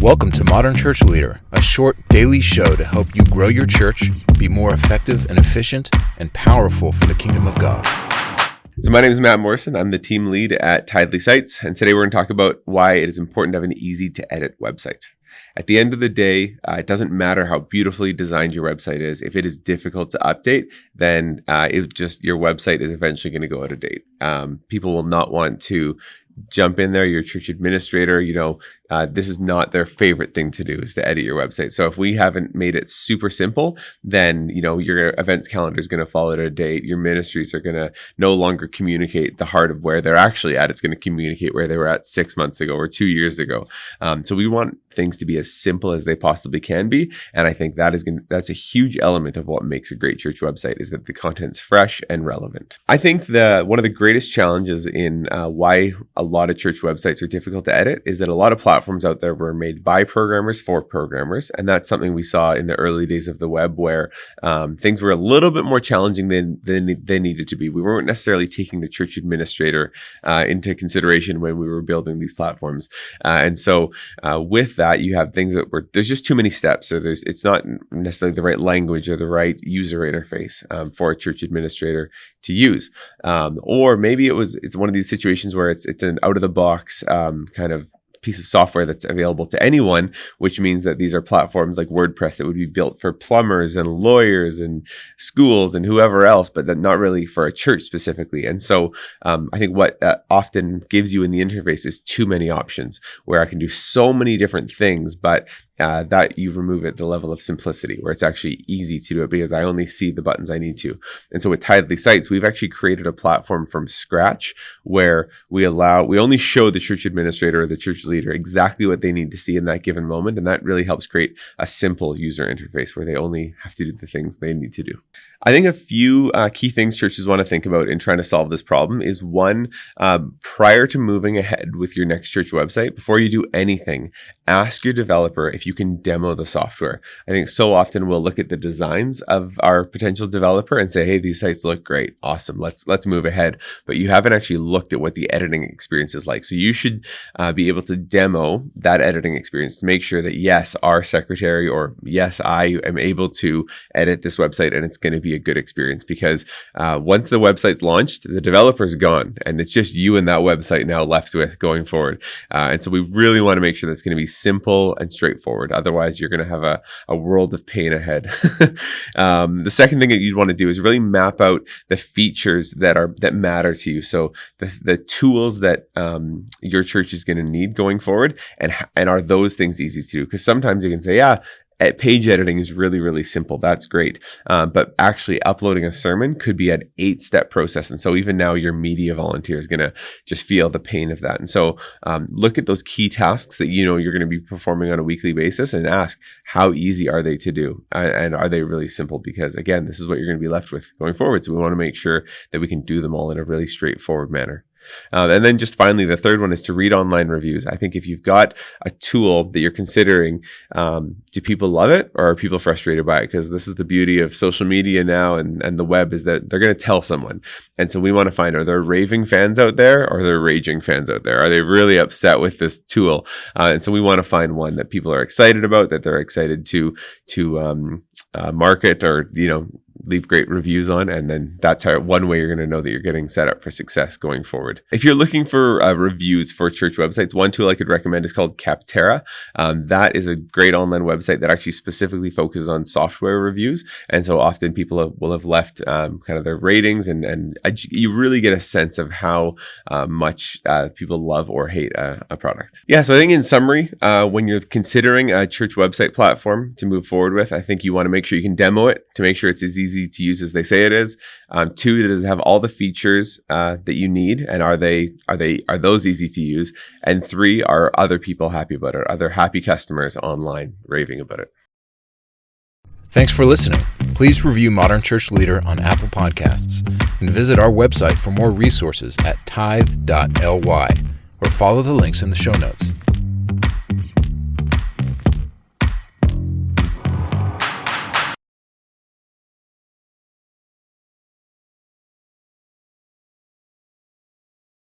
Welcome to Modern Church Leader, a short daily show to help you grow your church, be more effective and efficient, and powerful for the kingdom of God. So my name is Matt Morrison. I'm the team lead at Tidely Sites, and today we're going to talk about why it is important to have an easy-to-edit website. At the end of the day, it doesn't matter how beautifully designed your website is. If it is difficult to update, then your website is eventually going to go out of date. People will not want to jump in there. Your church administrator, this is not their favorite thing to do, is to edit your website. So if we haven't made it super simple, then your events calendar is going to fall out of date. Your ministries are going to no longer communicate the heart of where they're actually at. It's going to communicate where they were at 6 months ago or 2 years ago. So we want things to be as simple as they possibly can be, and I think that's a huge element of what makes a great church website, is that the content's fresh and relevant. I think one of the greatest challenges in why a lot of church websites are difficult to edit is that a lot of platforms out there were made by programmers for programmers, and that's something we saw in the early days of the web, where things were a little bit more challenging than they needed to be. We weren't necessarily taking the church administrator into consideration when we were building these platforms, and so with that, you have things there's just too many steps. So it's not necessarily the right language or the right user interface for a church administrator to use, or maybe it's one of these situations where it's an out of the box kind of piece of software that's available to anyone, which means that these are platforms like WordPress that would be built for plumbers and lawyers and schools and whoever else, but then not really for a church specifically. And so I think what that often gives you in the interface is too many options, where I can do so many different things, but that you remove at the level of simplicity, where it's actually easy to do it because I only see the buttons I need to. And so with Tidely Sites, we've actually created a platform from scratch where we only show the church administrator or the church leader exactly what they need to see in that given moment. And that really helps create a simple user interface where they only have to do the things they need to do. I think a few key things churches want to think about in trying to solve this problem is, one, prior to moving ahead with your next church website, before you do anything, ask your developer if you can demo the software. I think so often we'll look at the designs of our potential developer and say, hey, these sites look great. Awesome. Let's move ahead. But you haven't actually looked at what the editing experience is like. So you should be able to demo that editing experience to make sure that, yes, our secretary, or yes, I am able to edit this website and it's going to be a good experience, because once the website's launched, the developer's gone and it's just you and that website now left with going forward. And so we really want to make sure that's going to be simple and straightforward. Otherwise, you're going to have a world of pain ahead. The second thing that you'd want to do is really map out the features that matter to you. So the tools that your church is going to need going forward, and are those things easy to do? Because sometimes you can say, yeah, page editing is really, really simple. That's great. But actually uploading a sermon could be an 8-step process. And so even now your media volunteer is going to just feel the pain of that. And so look at those key tasks that you're going to be performing on a weekly basis and ask, how easy are they to do? And are they really simple? Because again, this is what you're going to be left with going forward. So we want to make sure that we can do them all in a really straightforward manner. And then just finally, the third one is to read online reviews. I think if you've got a tool that you're considering, do people love it or are people frustrated by it? Because this is the beauty of social media now and the web, is that they're going to tell someone. And so we want to find, are there raving fans out there or are there raging fans out there? Are they really upset with this tool? And so we want to find one that people are excited about, that they're excited to market or, leave great reviews on. And then that's one way you're going to know that you're getting set up for success going forward. If you're looking for reviews for church websites, one tool I could recommend is called Capterra. That is a great online website that actually specifically focuses on software reviews. And so often people will have left kind of their ratings, and you really get a sense of how much people love or hate a product. Yeah, so I think in summary, when you're considering a church website platform to move forward with, I think you want to make sure you can demo it to make sure it's as easy to use as they say it is. 2, does it have all the features that you need, and are those easy to use? And 3, are other people happy about it? Are there happy customers online raving about it? Thanks for listening. Please review Modern Church Leader on Apple Podcasts and visit our website for more resources at tithe.ly, or follow the links in the show notes.